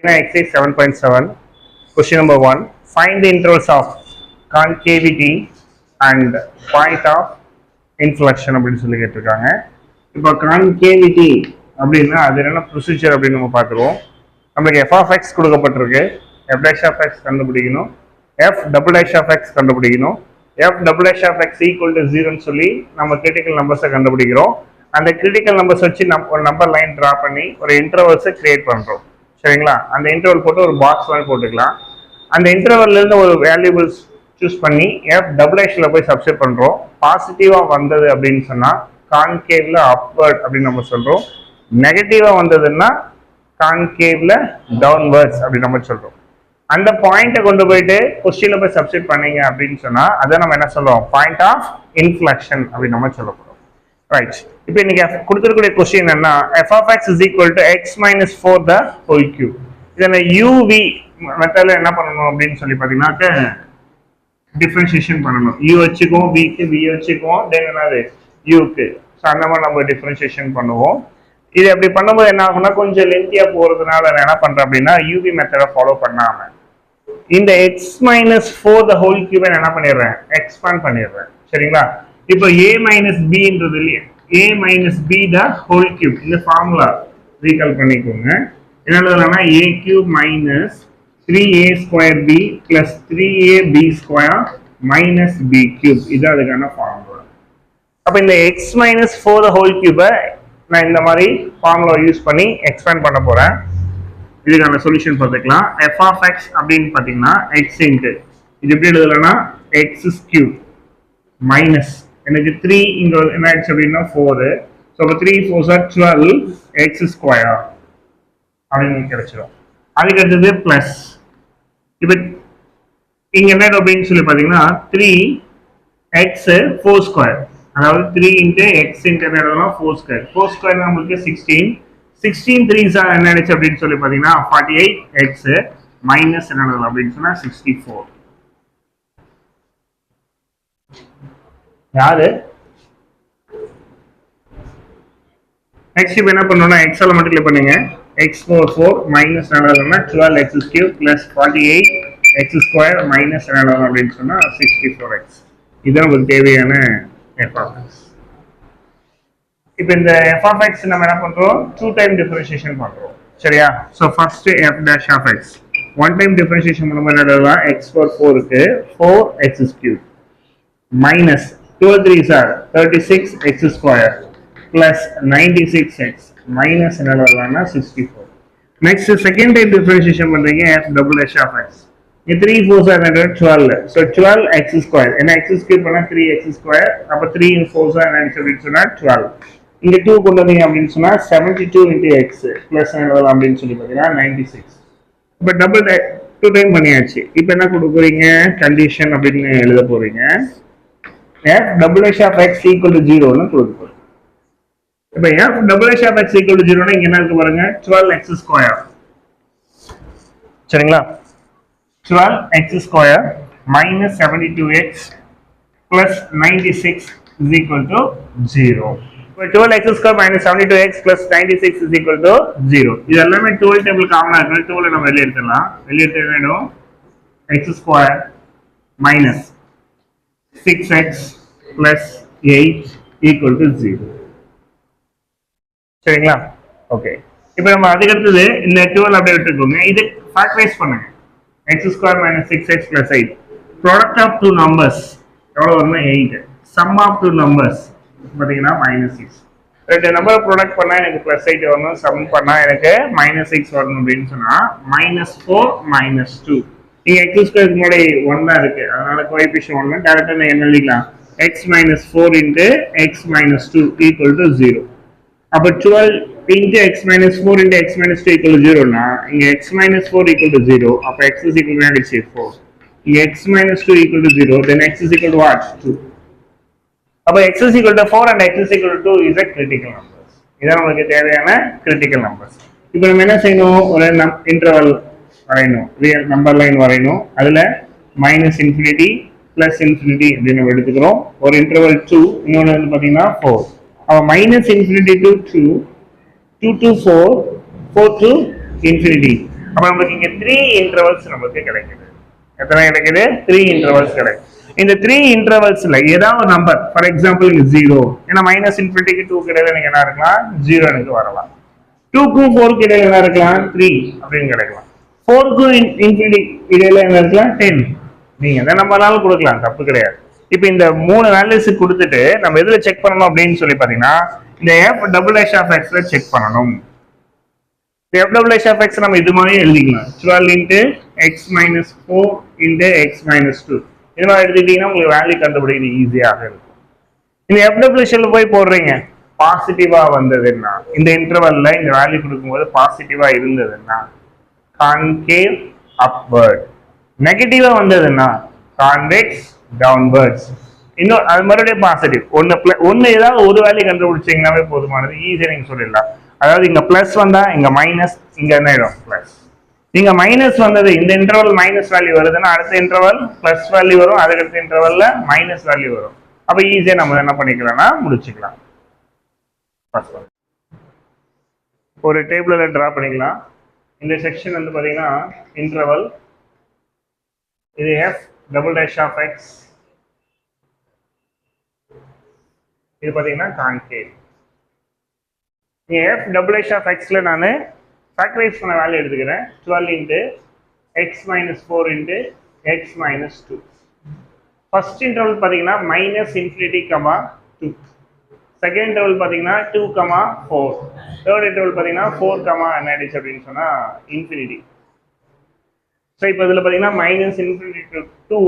Exercise 7.7, question number 1. Find the intervals of concavity and point of inflection அப்படின்னு சொல்லி கேட்டிருக்காங்க. இப்போ concavity அப்படின்னா அது என்ன ப்ரொசீஜர் அப்படின்னு நம்ம பார்த்துருவோம். நம்மளுக்கு f of x கொடுக்கப்பட்டிருக்கு, f dash of x கண்டுபிடிக்கணும், f double dash of x கண்டுபிடிக்கணும், f double dash of x equal to 0ன்னு சொல்லி நம்ம கிரிட்டிக்கல் நம்பர்ஸை கண்டுபிடிக்கிறோம். அந்த கிரிட்டிக்கல் நம்பர்ஸ் வச்சு நம்ம ஒரு நம்பர் லைன் ட்ரா பண்ணி ஒரு இன்டர்வல்ஸை கிரியேட் பண்ணுறோம். சரிங்களா? அந்த இன்டர்வல் போட்டு ஒரு பாக்ஸ் மாதிரி போட்டுக்கலாம். அந்த இன்டர்வல்லேருந்து ஒரு வேல்யூபிள்ஸ் சூஸ் பண்ணி எஃப் டபுள் எக்ஸில் போய் சப்ஸ்டிட் பண்ணுறோம். பாசிட்டிவாக வந்தது அப்படின்னு சொன்னால் கான்கேவில் அப்வர்ட் அப்படின்னு நம்ம சொல்கிறோம். நெகட்டிவாக வந்ததுன்னா கான்கேவில் டவுன்வர்ட்ஸ் அப்படின்னு நம்ம சொல்கிறோம். அந்த பாயிண்ட்டை கொண்டு போயிட்டு கொஸ்டினில் போய் சப்ஸ்டிட் பண்ணீங்க அப்படின்னு சொன்னால் அதை நம்ம என்ன சொல்லுவோம்? பாயிண்ட் ஆஃப் இன்ஃப்ளெக்ஷன் அப்படின்னு நம்ம சொல்ல போகிறோம். ரைட், இப்போ இன்னைக்கு கொடுத்துருக்கூடிய கொஸ்டின் என்ன? f of x is equal to x minus 4 the whole cube. இதில் uv மெத்தடில் என்ன பண்ணணும் அப்படின்னு சொல்லி பார்த்தீங்கன்னாக்க டிஃப்ரென்ஷியேஷன் பண்ணணும். u வச்சுக்குவோம், vக்கு v வச்சுக்குவோம், தென் என்னது uக்கு. ஸோ அந்த மாதிரி நம்ம டிஃப்ரென்ஷியேஷன் பண்ணுவோம். இது அப்படி பண்ணும்போது என்ன ஆகும்னா கொஞ்சம் லென்த்தியாக போகிறதுனால நான் என்ன பண்ணுறேன் அப்படின்னா uv மெத்தடை ஃபாலோ பண்ணாமல் இந்த x minus 4 the whole cube என்ன பண்ணிடுறேன்? எக்ஸ்பேண்ட் பண்ணிடுறேன். சரிங்களா? இப்போ a minus bன்றது இல்லையா, a minus b the whole cube இந்த ஃபார்முலா ரீகால் பண்ணிக்கோங்க. என்ன எழுதலாம்னா a cube minus 3a square b plus 3ab square minus b cube இது அதுக்கான ஃபார்முலா. அப்போ இந்த x minus 4 the whole cube நான் இந்த மாதிரி ஃபார்முலா யூஸ் பண்ணி எக்ஸ்பேண்ட் பண்ண போறேன். இதுக்கான சொல்யூஷன் பார்த்துக்கலாம். f of x அப்படின்னு பார்த்தீங்கன்னா x இன்ட்டு இது எப்படி எழுதலாம்னா x cube மைனஸ் எனக்கு 3 இங்க என்ன ஆயிடுச்சு அப்படின்னா 4. ஸோ அப்போ 3 4 ஆர் 12 எக்ஸ் ஸ்கொயர் அப்படின்னு கிடைச்சிடும். அதுக்கு அடுத்தது பிளஸ் இப்போ இங்க என்ன அப்படின்னு சொல்லி பார்த்தீங்கன்னா 3 எக்ஸ் 4 ஸ்கொயர், அதாவது 3 இன்ட்டு எக்ஸ் இன்ட்டு என்ன எழுதலாம் 4 ஸ்கொயர். 4 ஸ்கொயர் நம்மளுக்கு 16. 16 3 என்ன ஆயிடுச்சு அப்படின்னு சொல்லி பார்த்தீங்கன்னா 48 எக்ஸ் மைனஸ் என்ன எழுதலாம் அப்படின்னு சொன்னா 64. யாரு நெக்ஸ்ட் இப்போ என்ன பண்ணணும்னா எக்ஸ் எல்லாம் மல்டிப்ளை பண்ணுங்க. எக்ஸ் 4 மைனஸ் என்ன 12 X cube plus 48 X square minus என்ன அப்படின்னு சொன்னா 64 எக்ஸ். இதுதான் உங்களுக்கு தேவையான எஃப் ஆஃப் எக்ஸ். இப்போ இந்த எஃப் ஆஃப் எக்ஸ் நம்ம என்ன பண்றோம்? 2 டைம் டிஃபரன்ஷியேஷன் பண்றோம். சரியா? So first f dash of x 1 time differentiation பண்ணும்போது என்ன எழுதலாம்? எக்ஸ் 4க்கு 4 x cube minus 2 3s are 36 x square plus 96x minus என்ன வரலாம்னா 64. நெக்ஸ்ட் செகண்ட் டைம் டிஃபரன்ஷியேஷன் பண்றீங்க f double dash of x. இங்க 3 4s are 12. so 12 x square ஏன்னா x square பண்ணா 3x square, அப்ப 3 4s are அப்படின்னு சொன்னா 12. இங்க 2 கொண்டு வந்தீங்க அப்படின்னு சொன்னா 72 into x plus என்ன வரலாம் அப்படின்னு சொல்லி பார்த்தீங்கன்னா 96. இப்ப டபுள் 2 டைம் பண்ணியாச்சு. இப்போ என்ன கொடுக்க போறீங்க? கண்டிஷன் அப்படின்னு எழுத போறீங்க. f double dash of x equal to 0 ன்னு கொடுப்போம். இப்போ f double dash of x equal to 0 னா இங்க என்ன இருக்கு பாருங்க 12x square. சரிங்களா? 12x square minus 72x plus 96 is equal to 0. இப்போ 12x square minus 72x plus 96 is equal to 0. இது எல்லாமே 12 டேபிள் காமனா இருக்கு. 12 நம்ம வெளிய எடுத்துடலாம். வெளிய எடுத்து வேணும் x square minus 6x plus 8 equal to 0. சரிங்களா? ஓகே, இப்போ நம்ம அதுக்கு அடுத்தது இந்த 12 அப்படியே விட்டுக்கோங்க. இது ஃபேக்டரைஸ் பண்ணுங்க. x square minus 6x plus 8 product of 2 numbers எவ்வளவு வரும்னா 8. சம் ஆஃப் 2 நம்பர்ஸ் பார்த்தீங்கன்னா -6. ரெண்டு நம்பரை ப்ராடக்ட் பண்ணா எனக்கு +8 வரணும், சம் பண்ணா எனக்கு -6 வரணும் அப்படின்னு சொன்னா -4 -2. இங்க x ஸ்கொயருக்கு முன்னாடி 1 தான் இருக்கு, அதனால கோஎஃபிஷியன்ட் 1 டைரக்டா நான் என்ன எழுதிக்கலாம்? x minus 4 into x minus 2 equal to 0. அப்ப 12 into x minus 4 into x minus 2 equal to 0 னா இங்க x minus 4 equal to 0. அப்ப x is equal to negative 4. இங்க x minus 2 equal to 0, then x is equal to what? 2. அப்ப x is equal to 4 and x is equal to 2 is a critical numbers. இதான் நமக்கு தேவையான critical numbers. இப்போ நம்ம என்ன செய்யணும்? ஒரு இன்டர்வல் வரையணும், ரியல் நம்பர் லைன் வரையணும். அதுல -infinity plus infinity அப்படின்னு எடுத்துக்கிறோம். ஒரு இன்டர்வல் 2, இன்னொன்று வந்து பார்த்தீங்கன்னா 4. அப்போ -infinity to 2, 2 to 4, 4 to infinity. அப்ப நமக்கு இங்க 3 இன்டர்வல்ஸ் நமக்கு கிடைக்குது. எத்தனை கிடைக்குது? 3 இன்டர்வல்ஸ் கிடைக்கும். இந்த 3 இன்டர்வல்ஸ்ல ஏதாவது ஒரு நம்பர், ஃபார் எக்ஸாம்பிள் இங்க 0, ஏன்னா மைனஸ் இன்ஃபினிட்டிக்கு 2 கிடையாது, எனக்கு என்ன இருக்கலாம் 0 எனக்கு வரலாம். 2க்கும் 4க்கு இடையில என்ன இருக்கலாம் 3 அப்படின்னு கிடைக்கலாம். 4க்கும் இன்ஃபினிட்டி இடையில என்ன இருக்கலாம் 10. நீங்க எந்த நம்பர்னாலும் கொடுக்கலாம், தப்பு கிடையாது. இப்போ இந்த 3 வேல்யூஸ் கொடுத்துட்டு நம்ம எதுல செக் பண்ணணும் அப்படின்னு சொல்லி பாத்தீங்கன்னா இந்த f டபுள் டேஷ் ஆஃப் xல செக் பண்ணணும். f double dash of x நம்ம இது மாதிரி எழுதிக்கலாம். 12 into x minus 4 into x minus 2. இது மாதிரி எழுதிட்டீங்கன்னா உங்களுக்கு வேல்யூ கண்டுபிடிக்கிறது ஈஸியாக இருக்கும். இந்த f double dash போய் போடுறீங்க, பாசிட்டிவா வந்ததுன்னா இந்த இன்டர்வல்ல இந்த வேல்யூ கொடுக்கும்போது பாசிட்டிவா இருந்ததுன்னா கான்கேவ் அப்வர்ட், நெகட்டிவா வந்ததுன்னா கான்வெக்ஸ் டவுன்வர்ட்ஸ். இன்னும் அது மறுபடியும் பாசிட்டிவ். ஒன்னு ஏதாவது ஒரு வேல்யூ கண்டுபிடிச்சீங்கன்னாவே போதுமானது, ஈஸியா நீங்க சொல்லிடலாம். அதாவது இங்க பிளஸ் வந்தா இங்க மைனஸ், இங்க என்ன ஆயிடும் பிளஸ். இங்க மைனஸ் வந்தது, இந்த இன்டர்வல் மைனஸ் வேல்யூ வருதுன்னா அடுத்த இன்டர்வல் பிளஸ் வேல்யூ வரும், அதுக்கடுத்த இன்டர்வல்ல மைனஸ் வேல்யூ வரும். அப்ப ஈஸியா நம்ம என்ன பண்ணிக்கலாம்னா முடிச்சுக்கலாம். ஒரு டேபிள்ல டிரா பண்ணிக்கலாம். இந்த செக்ஷன் வந்து பாத்தீங்கன்னா இன்டர்வல், இது f double dash of x, இது பாத்தீங்கன்னா concave. f double dash of x ல நான் ஃபேக்டரைஸ் பண்ண வேல்யூ எடுத்துக்கிறேன். 12 into x minus 4 into x minus 2. First interval பாத்தீங்கன்னா minus infinity comma 2. Second interval பாத்தீங்கன்னா 2 கமா 4. தேர்ட் இன்டர்வல் பாத்தீங்கன்னா 4 கமா என்ன ஆயிடுச்சு அப்படின்னு சொன்னா இன்ஃபினிட்டி. ஸோ இப்போ இதில் பார்த்தீங்கன்னா minus infinity to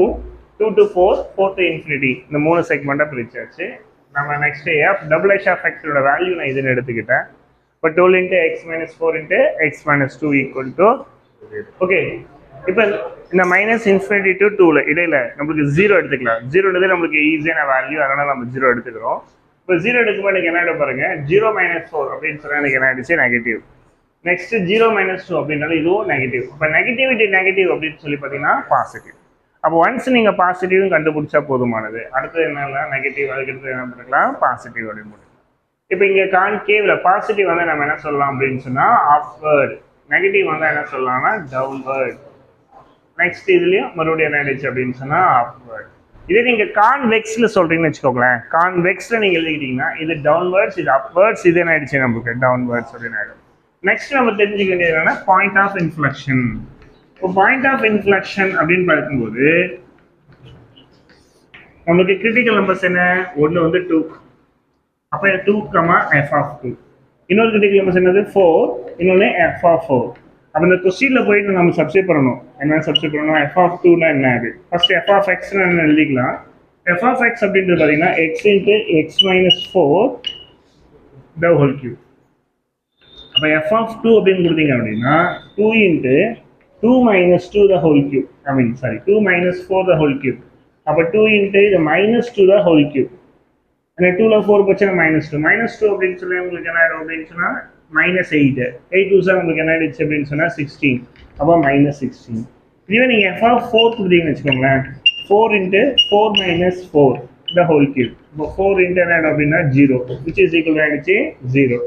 2 to 4, 4 to infinity, இந்த 3 செக்மெண்ட்டாக பிரிச்சாச்சு. நம்ம next f double dash of xோட வேல்யூ நான் இதுன்னு எடுத்துக்கிட்டேன். இப்போ 12 into x minus 4 into x minus 2 equal to, okay. இப்போ இந்த மைனஸ் இன்ஃபினிட்டி டு 2ல இடையில நம்மளுக்கு 0 எடுத்துக்கலாம். 0ன்றது நம்மளுக்கு ஈஸியான வேல்யூ, அதனால நம்ம 0 எடுத்துக்கிறோம். இப்போ 0 எடுக்கும்போது எனக்கு என்ன பாருங்க, 0 minus 4 அப்படின்னு சொன்னா எனக்கு என்ன ஆயிடுச்சு நெகட்டிவ். நெக்ஸ்ட் 0 minus 2 அப்படின்னாலும் இதுவும் நெகட்டிவ். இப்போ நெகட்டிவிட்டி நெகட்டிவ் அப்படின்னு சொல்லி பார்த்தீங்கன்னா பாசிட்டிவ். அப்போ ஒன்ஸ் நீங்கள் பாசிட்டிவ் கண்டுபிடிச்சா போதுமானது. அடுத்தது என்னன்னா நெகட்டிவ், அதுக்கடுத்து என்ன பண்ணிக்கலாம் பாசிட்டிவ் அப்படின்னு முடியும். இப்போ இங்கே கான்கேவ்ல பாசிட்டிவ் வந்து நம்ம என்ன சொல்லலாம் அப்படின்னு சொன்னா அப்வர்ட், நெகட்டிவ் வந்து என்ன சொல்லலாம்னா டவுன்வர்ட். நெக்ஸ்ட் இதுலயும் மறுபடியும் என்ன ஆயிடுச்சு அப்படின்னு சொன்னா அப்வர்ட். இதே நீங்க கான்வெக்ஸ்ல சொல்றீங்கன்னு வச்சுக்கோங்களேன், கான்வெக்ஸ்ல நீங்க எழுதிக்கிட்டீங்கன்னா இது டவுன்வர்ட்ஸ், இது அப்வர்ட்ஸ், இது என்ன ஆயிடுச்சு நமக்கு டவுன்வர்ட்ஸ் அப்படின்னு ஆயிடும். நெக்ஸ்ட் நம்ம தெரிஞ்சுக்க வேண்டியது என்னன்னா பாயிண்ட் ஆஃப் இன்ஃப்ளெக்ஷன். இப்போ பாயிண்ட் ஆஃப் இன்ஃப்ளெக்ஷன் அப்படின்னு பார்க்கும்போது நமக்கு கிரிட்டிக்கல் நம்பர்ஸ் என்ன, ஒன்று வந்து 2, அப்போ 2, f of 2. இன்னொரு கிரிட்டிக்கல் நம்பர்ஸ் என்னது 4, இன்னொன்று f of 4. அப்போ இந்த கொஸ்டின்ல போயிட்டு நம்ம சப்ஸ்டிட் பண்ணணும். என்ன சப்ஸ்டிட் பண்ணணும், f of 2னா என்ன அது, ஃபர்ஸ்ட் f of xன்னு என்ன எழுதிக்கலாம். f of x அப்படின்றது பார்த்தீங்கன்னா x into x minus 4 the whole cube. அப்போ f of 2 அப்படின்னு கொடுத்தீங்க அப்படின்னா 2 into 2 minus 2 the whole cube. 2 minus 4 the whole cube. அப்போ 2 into the minus 2 the whole cube. அந்த 2ல 4 போச்சுன்னா -2. -2 அப்படின்னு சொல்லி உங்களுக்கு என்ன ஆயிடும் அப்படின்னு சொன்னா -8. 8 2 உங்களுக்கு என்ன ஆயிடுச்சு அப்படின்னு சொன்னா 16. அப்போ -16. இதுவே நீங்க f of 4 கொடுத்தீங்கன்னு வச்சுக்கோங்களேன், 4 into 4 minus 4 the whole cube. இப்போ 4 into என்ன ஆயிடும் அப்படின்னா 0, which is equal to ஆயிடுச்சு 0.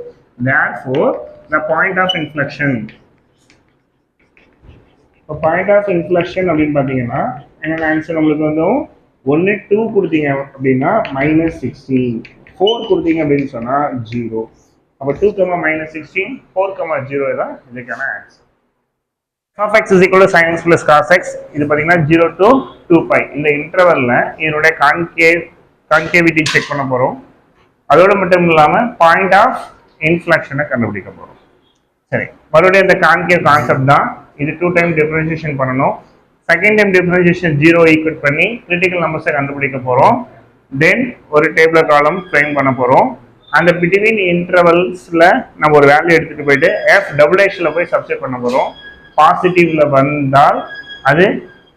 Therefore the point of inflection. இப்போ பாயிண்ட் ஆஃப் இன்ஃப்ளெக்ஷன் அப்படின்னு பார்த்தீங்கன்னா என்னென்ன ஆன்சர் நம்மளுக்கு வந்து 1 2 கொடுத்தீங்க அப்படின்னா -16, 4 கொடுத்தீங்க அப்படின்னு சொன்னால் 0. அப்போ 2, -16, 4, 0 தான் இதுக்கான answer. f x is equal to sin x plus cos x. இது பார்த்தீங்கன்னா 0 to 2π இந்த இன்டர்வல்ல இதனுடைய கான்கேவிட்டி செக் பண்ண போகிறோம். அதோட மட்டும் இல்லாமல் பாயிண்ட் ஆஃப் இன்ஃப்ளெக்ஷனை கண்டுபிடிக்க போகிறோம். சரி, மறுபடியும் இந்த கான்கேவ் கான்செப்ட் தான். இது 2 டைம் டிஃபரன்ஷியேஷன் பண்ணணும். செகண்ட் டைம் டிஃபரன்ஷியேஷன் 0 ஈக்குவேட் பண்ணி கிரிட்டிக்கல் நம்பர்ஸை கண்டுபிடிக்க போகிறோம். தென் ஒரு டேபிள் காலம் ஃப்ரேம் பண்ண போகிறோம். அந்த பிட்வீன் இன்டர்வல்ஸில் நம்ம ஒரு வேல்யூ எடுத்துகிட்டு போயிட்டு f டபுள் டேஷில் போய் சப்ஸ்டிட் பண்ண போகிறோம். பாசிட்டிவ்ல வந்தால் அது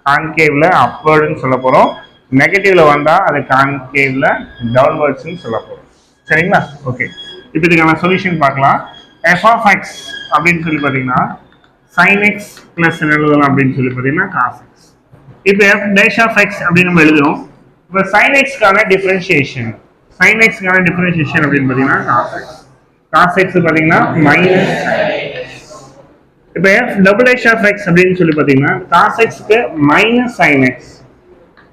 கான்கேவ்ல அப்வர்டுன்னு சொல்ல போகிறோம், நெகட்டிவ்ல வந்தால் அது கான்கேவ்ல டவுன்வர்ட்ஸ்ன்னு சொல்ல போகிறோம். சரிங்களா? ஓகே, இப்போ இதுக்கான சொல்யூஷன் பார்க்கலாம். f of x அப்படின்னு சொல்லி பார்த்தீங்கன்னா sin x பிளஸ் எழுதலாம் அப்படின்னு சொல்லி பார்த்தீங்கன்னா cos x. இப்போ f dash of x அப்படின்னு நம்ம எழுதுறோம். இப்போ sin x-க்கான டிஃபரன்ஷியேஷன், sin x-க்கான டிஃபரன்ஷியேஷன் அப்படின்னு பார்த்தீங்கன்னா cos x. cos x பார்த்தீங்கன்னா இப்போ f double dash of x அப்படின்னு சொல்லி பார்த்தீங்கன்னா cos x க்கு மைனஸ் sin x,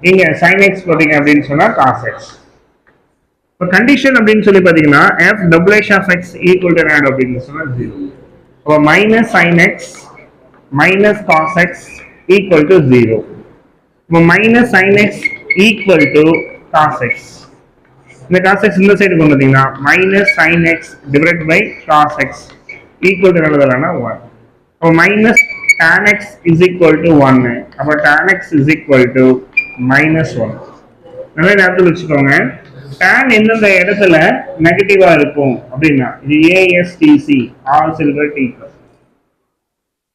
இங்க sin x போட்டீங்க அப்படின்னு சொன்னா cos x. இப்போ கண்டிஷன் அப்படின்னு சொல்லி பார்த்தீங்கன்னா f double dash of x equal to என்ன அப்படின்னு சொன்னா 0. அப்போ minus sin x minus cos x equal to 0. இப்போ minus sin x equal to cos x. இந்த cos x இந்த சைடு கொண்டு வந்தீங்கன்னா minus sin x divide by cos x equal to என்னதுன்னா 1. அப்போ minus tan x is equal to 1. அப்போ tan x is equal to minus 1. நல்லா ஞாபகத்தில் வச்சுக்கோங்க, tan எந்தெந்த இடத்துல நெகட்டிவா இருக்கும் அப்படின்னா இது ASTC all silver T plus.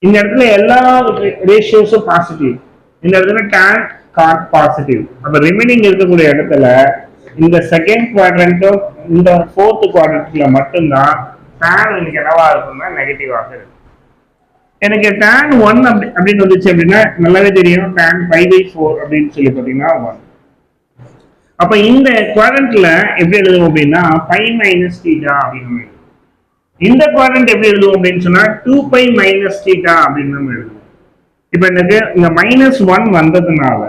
இந்த இடத்துல எல்லா ரேஷியோஸும் பாசிட்டிவ், இந்த இடத்துல tan cot பாசிட்டிவ். அப்ப ரிமைனிங் இருக்கக்கூடிய இடத்துல இந்த செகண்ட் குவாட்ரண்ட்டோ இந்த ஃபோர்த் குவாட்ரண்ட்ல மட்டும்தான் tan எனக்கு என்னவா இருக்கும்னா நெகட்டிவாக இருக்கும். எனக்கு tan 1 அப்படின்னு வந்துச்சு அப்படின்னா நல்லாவே தெரியும் tan π/4 அப்படின்னு சொல்லி பார்த்தீங்கன்னா 1. அப்ப இந்த குவாட்ரண்ட்ல எப்படி எழுதுவோம் அப்படின்னா π மைனஸ் தீட்டா அப்படின்னு. இந்த குவாட்ரண்ட் எப்படி எழுதுவோம் அப்படின்னு சொன்னா 2π மைனஸ் தீட்டா அப்படின்னு நம்ம எழுதுவோம். இப்ப எனக்கு இங்க -1 வந்ததுனால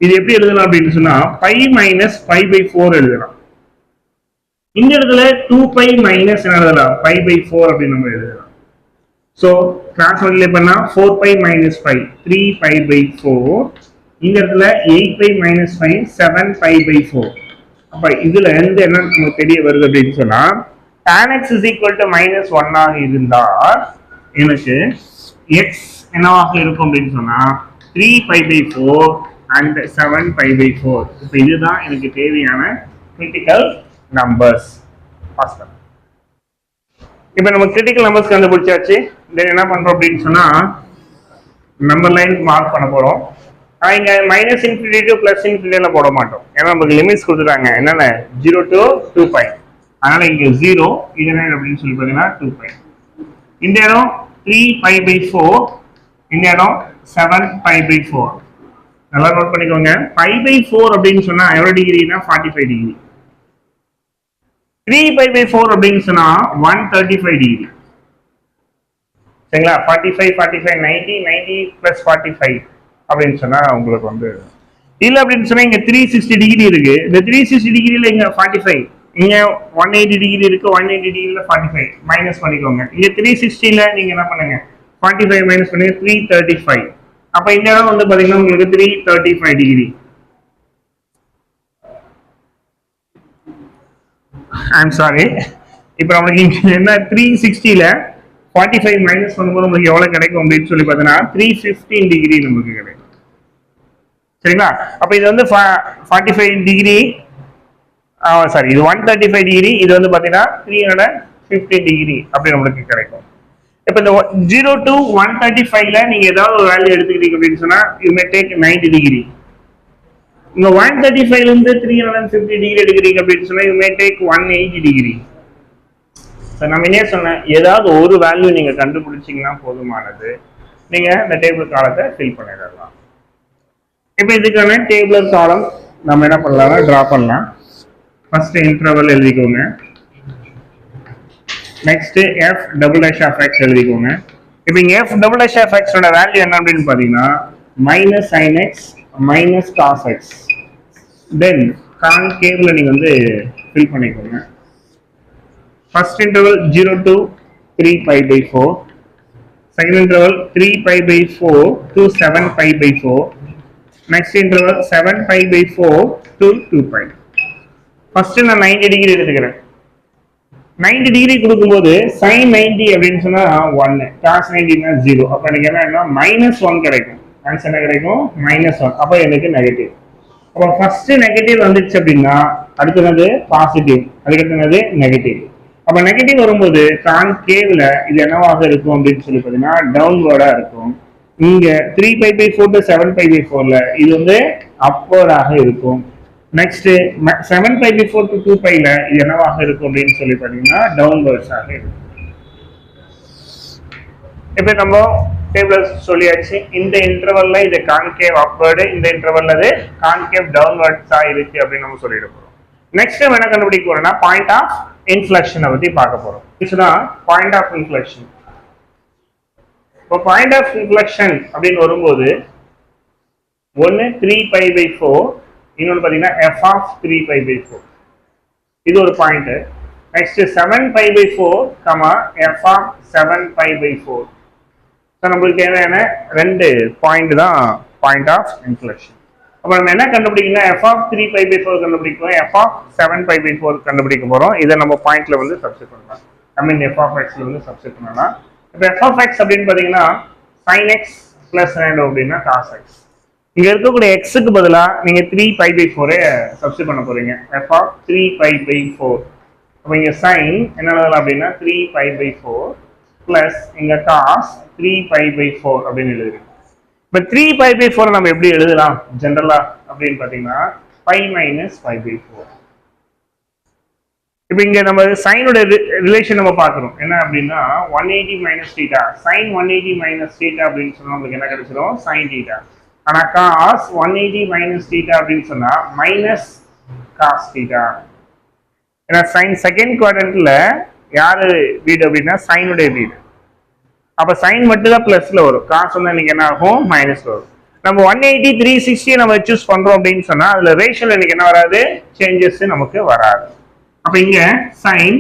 இது எப்படி எழுதலாம் அப்படின்னு சொன்னா π மைனஸ் π/4 எழுதலாம். இந்த இடத்துல 2π மைனஸ் என்ன எழுதலாம் π/4 அப்படின்னு நம்ம எழுதலாம். சோ கிராஸ் மல்டிப்ளை பண்ணா 4π மைனஸ் π 3π/4. இந்த இடத்துல 8π மைனஸ் 5 7π/4. அப்ப இதுல இருந்து என்ன நமக்கு தெரிய வருது அப்படின்னு சொன்னா tan x is equal to -1 ஆக இருந்தால் எனக்கு x என்னவாக இருக்கும் அப்படின்னு சொன்னா 3π/4 and 7π/4. இப்போ இதுதான் எனக்கு தேவையான கிரிட்டிக்கல் நம்பர்ஸ். இப்போ நம்ம கிரிட்டிக்கல் நம்பர்ஸ் கண்டுபிடிச்சாச்சு. தென் என்ன பண்றோம் அப்படின்னு சொன்னா நம்பர் லைன் மார்க் பண்ண போறோம். இங்க மைனஸ் இன்ஃபினிட்டி டு பிளஸ் இன்ஃபினிட்டில போட மாட்டோம், ஏன்னா நமக்கு லிமிட்ஸ் கொடுத்துட்டாங்க. என்னென்ன 0 to 2π. அதனால இங்க 0 இது என்ன அப்படின்னு சொல்லி பார்த்தீங்கன்னா 2π. இந்த இடம் 3π/4, இந்த இடம் 7π/4. நல்லா நோட் பண்ணிக்கோங்க. π/4 அப்படின்னு சொன்னா எவ்வளவு டிகிரினா 45 டிகிரி. 3π/4 அப்படின்னு சொன்னா 135 டிகிரி. சரிங்களா? 45 45 90 90 பிளஸ் 45 அப்படின்னு சொன்னா உங்களுக்கு வந்து இல்ல அப்படின்னு சொன்னா இங்க 360 டிகிரி இருக்கு. இந்த 360 டிகிரில இங்க 45, இங்க 180 டிகிரி இருக்கு. 180 டிகிரில 45 மைனஸ் பண்ணிக்கோங்க. இங்க 360ல நீங்க என்ன பண்ணுங்க 45 மைனஸ் பண்ணுங்க 335. அப்ப இந்த இடம் வந்து பாத்தீங்கன்னா உங்களுக்கு 335 டிகிரி. I'm sorry. இப்போ நமக்கு இங்க என்ன 360ல 45 மைனஸ் பண்ணும்போது நமக்கு எவ்வளவு கிடைக்கும் அப்படின்னு சொல்லி பார்த்தீங்கன்னா 315 டிகிரி நமக்கு கிடைக்கும். சரிங்களா? அப்ப இது வந்து 45 டிகிரி, சாரி இது 135 டிகிரி, இது வந்து பாத்தீங்கன்னா 315 டிகிரி அப்படி நம்மளுக்கு கிடைக்கும். இப்ப இந்த 0 to 135ல நீங்க ஏதாவது ஒரு வேல்யூ எடுத்துக்கிட்டீங்க அப்படின்னு சொன்னா யூ மே டேக் 90 டிகிரி. இங்க 135ல இருந்து 350 டிகிரி எடுக்கிறீங்க அப்படின்னு சொன்னா யூ மே டேக் 180 டிகிரி. நம்ம என்ன சொன்னேன், ஏதாவது ஒரு வேல்யூ நீங்க கண்டுபிடிச்சீங்கன்னா போதுமானது, நீங்க இந்த டேபிள் காலத்தை ஃபில் பண்ணிடலாம். இப்போ இதுக்கான டேபிள் காலம் நம்ம என்ன பண்ணலாம்னா டிரா பண்ணலாம். ஃபர்ஸ்ட் இன்டர்வல் எழுதிக்கோங்க. Next f double dash of x எழுதிக்கோங்க. இப்போ இங்க f double dash of x ஓட வேல்யூ என்ன அப்படின்னு பாத்தீங்கன்னா -sin x - cos x. தென் கான்கேவ்ல நீங்க வந்து ஃபில் பண்ணிக்கோங்க. First interval 0 to 3π/4, second interval 3π/4 to 7π/4, next interval 7π/4 to 2π. First நான் 90 டிகிரி எடுத்துக்கிறேன். 90 டிகிரி கொடுக்கும்போது sin 90 அப்படின்னு சொன்னா 1, cos 90 னா 0. அப்ப எனக்கு என்ன -1 கிடைக்கும். ஆன்சர் என்ன கிடைக்கும் -1. அப்ப எனக்கு நெகட்டிவ். அப்ப ஃபர்ஸ்ட் நெகட்டிவ் வந்துச்சு அப்படின்னா அடுத்தது பாசிட்டிவ், அதுக்கடுத்தது நெகட்டிவ். அப்ப நெகட்டிவ் வரும்போது கான்கேவ்ல இது என்னவாக இருக்கும் அப்படின்னு சொல்லி பார்த்தீங்கன்னா டவுன்வர்டா இருக்கும். இங்க 3π/4 to 7π/4ல இது வந்து அப்வர்டாக இருக்கும். நெக்ஸ்ட் 7π/4 to 2πல இது என்னவாக இருக்கும் அப்படின்னு சொல்லி பார்த்தீங்கன்னா டவுன்வர்ட்ஸாக இருக்கும். இப்போ நம்ம டேபிள் சொல்லியாச்சு. இந்த இன்டர்வல்ல இது கான்கேவ் அப்வர்டு, இந்த இன்டர்வல்ல இது கான்கேவ் டவுன்வர்ட்ஸா இருக்கு அப்படின்னு நம்ம சொல்லிட போறோம். நெக்ஸ்ட் என்ன கண்டுபிடிக்க போறோம்னா பாயிண்ட் ஆஃப் இன்ஃப்ளெக்ஷனை பத்தி பார்க்க போறோம். இதுதான் பாயிண்ட் ஆஃப் இன்ஃப்ளெக்ஷன். இப்போ பாயிண்ட் ஆஃப் இன்ஃப்ளெக்ஷன் அப்படின்னு வரும்போது ஒன்று 3π/4, இன்னொன்று பார்த்தீங்கன்னா எஃப் ஆஃப் 3π/4. இது ஒரு point. Next 7π/4, f of 7π/4. So நம்மளுக்கு தேவையான ரெண்டு பாயிண்ட் தான் பாயிண்ட் ஆஃப் இன்ஃப்ளெக்ஷன். அப்போ நம்ம என்ன கண்டுபிடிக்கணும்? எஃப் ஆஃப் 3π/4 கண்டுபிடிக்கணும், எஃப் ஆஃப் 7π/4 கண்டுபிடிக்க போகிறோம். இதை நம்ம பாயிண்ட்ல வந்து சப்ஸ்டிட் பண்ணலாம். ஐ மீன் எஃப் ஆஃப் எக்ஸ்ல வந்து சப்ஸ்டிட் பண்ணலாம். இப்போ எஃப் ஆஃப் எக்ஸ் அப்படின்னு பார்த்தீங்கன்னா sin x பிளஸ் அப்படின்னா cos x. இங்க இருக்கக்கூடிய எக்ஸுக்கு பதிலாக நீங்க 3π/4 சப்ஸ்டிட் பண்ண போறீங்க. F of 3π/4. அப்போ இங்க சைன் என்ன எழுதலாம் அப்படின்னா 3π/4 பிளஸ் இங்க cos 3π/4 அப்படின்னு எழுதுறீங்க. இப்போ 3π/4 நம்ம எப்படி எழுதலாம் ஜென்ரலா அப்படின்னு பார்த்தீங்கன்னா π - π/4. இப்போ இங்க நம்ம சைனோட ரிலேஷன் நம்ம பார்க்குறோம் என்ன அப்படின்னா 180 - θ. sin 180 - θ அப்படின்னு சொன்னா நமக்கு என்ன கிடைச்சிடும்? sin θ. ஆனா cos 180 - θ அப்படின்னு சொன்னா மைனஸ் cos θ. ஏன்னா சைன் செகண்ட் குவாட்ரண்ட்ல யாரு வீடு அப்படின்னா சைனுடைய வீடு. அப்ப சைன் மட்டும் தான் பிளஸ்ல வரும், காசு வந்து இன்னைக்கு என்ன ஆகும்? மைனஸ்ல வரும். நம்ம 180 360 நம்ம சூஸ் பண்றோம் அப்படின்னு சொன்னா அதுல ரேஷியோல இன்னைக்கு என்ன வராது? சேஞ்சஸ் நமக்கு வராது. அப்ப இங்க sin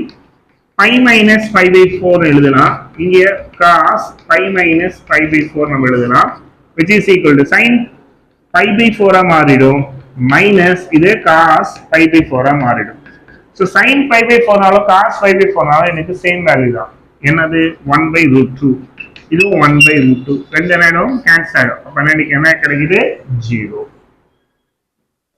π - π/4 எழுதலாம், இங்க cos π - π/4 நம்ம எழுதலாம், which is equal to sin π/4 மாறிடும் மைனஸ் இது cos π/4 மாறிடும். ஸோ sin π/4னாலும் cos π/4னாலும் எனக்கு சேம் வேல்யூ தான். என்னது? 1/√2. இதுவும் 1/√2. ரெண்டு நேரம் கேன்சல் ஆகிடும். அப்போ எனக்கு என்ன கிடைக்குது? 0.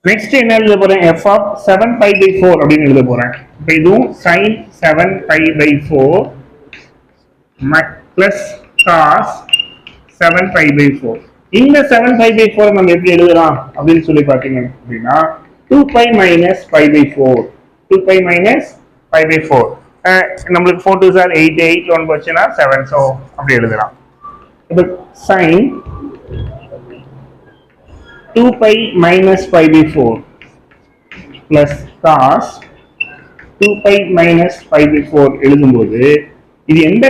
நெக்ஸ்ட் என்ன எழுத போறேன்? எஃப் ஆஃப் 7π/4 அப்படின்னு எழுத போறேன். இப்போ இதுவும் sin 7π/4 பிளஸ் cos 7π/4. இந்த 7π/4 நம்ம எப்படி எழுதலாம் அப்படின்னு சொல்லி பார்த்தீங்க அப்படின்னா 2π - π/4. 2π - π/4. நம்மளுக்கு 4 2s are 8, 8 1 போச்சுன்னா 7. ஸோ அப்படி எழுதலாம். இப்போ sin 2π - π/4 பிளஸ் cos 2π - π/4 எழுதும்போது இது எந்த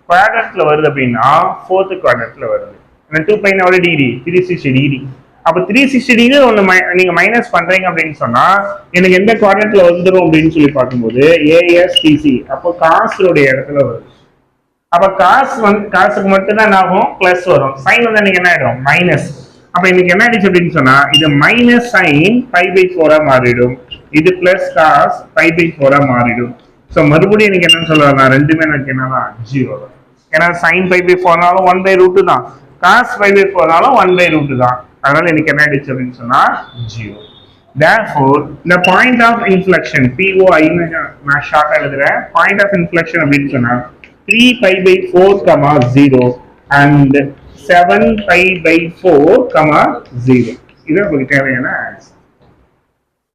குவாட்ரண்ட்ல வருது அப்படின்னா 4th குவாட்ரண்ட்ல வருது. 2π எவ்வளவு டிகிரி? 360 டிகிரி. அப்ப 360 டிகிரி ஒன்று நீங்க மைனஸ் பண்றீங்க அப்படின்னு சொன்னா எனக்கு எந்த குவாட்ரண்ட்ல வந்துடும் அப்படின்னு சொல்லி பார்க்கும்போது ASTC. அப்போ காசுடைய இடத்துல வரும். அப்ப காசுக்கு மட்டும் தான் என்ன ஆகும்? பிளஸ் வரும். சைன் வந்து நீங்க என்ன ஆயிடும்? மைனஸ். அப்ப இன்னைக்கு என்ன ஆயிடுச்சு அப்படின்னு சொன்னா இது மைனஸ் சைன் π/4 மாறிடும், இது பிளஸ் காஸ் π/4 மாறிடும். ஸோ மறுபடியும் எனக்கு என்னன்னு சொல்லுவாங்க? ரெண்டுமே எனக்கு என்னதான்? 0 தான். ஏன்னா சைன் π/4னாலும் 1/√2 தான், காஸ் π/4னாலும் 1/√2 தான். அதனால எனக்கு என்ன ஆயிடுச்சு அப்படின்னு சொன்னா 0. Therefore the point of inflection POI நான் ஷார்ட்டா எழுதுறேன். point of inflection அப்படின்னு சொன்னா 3π/4, 0 and 7π/4, 0. இது உங்களுக்கு தேவையான ஆன்சர்.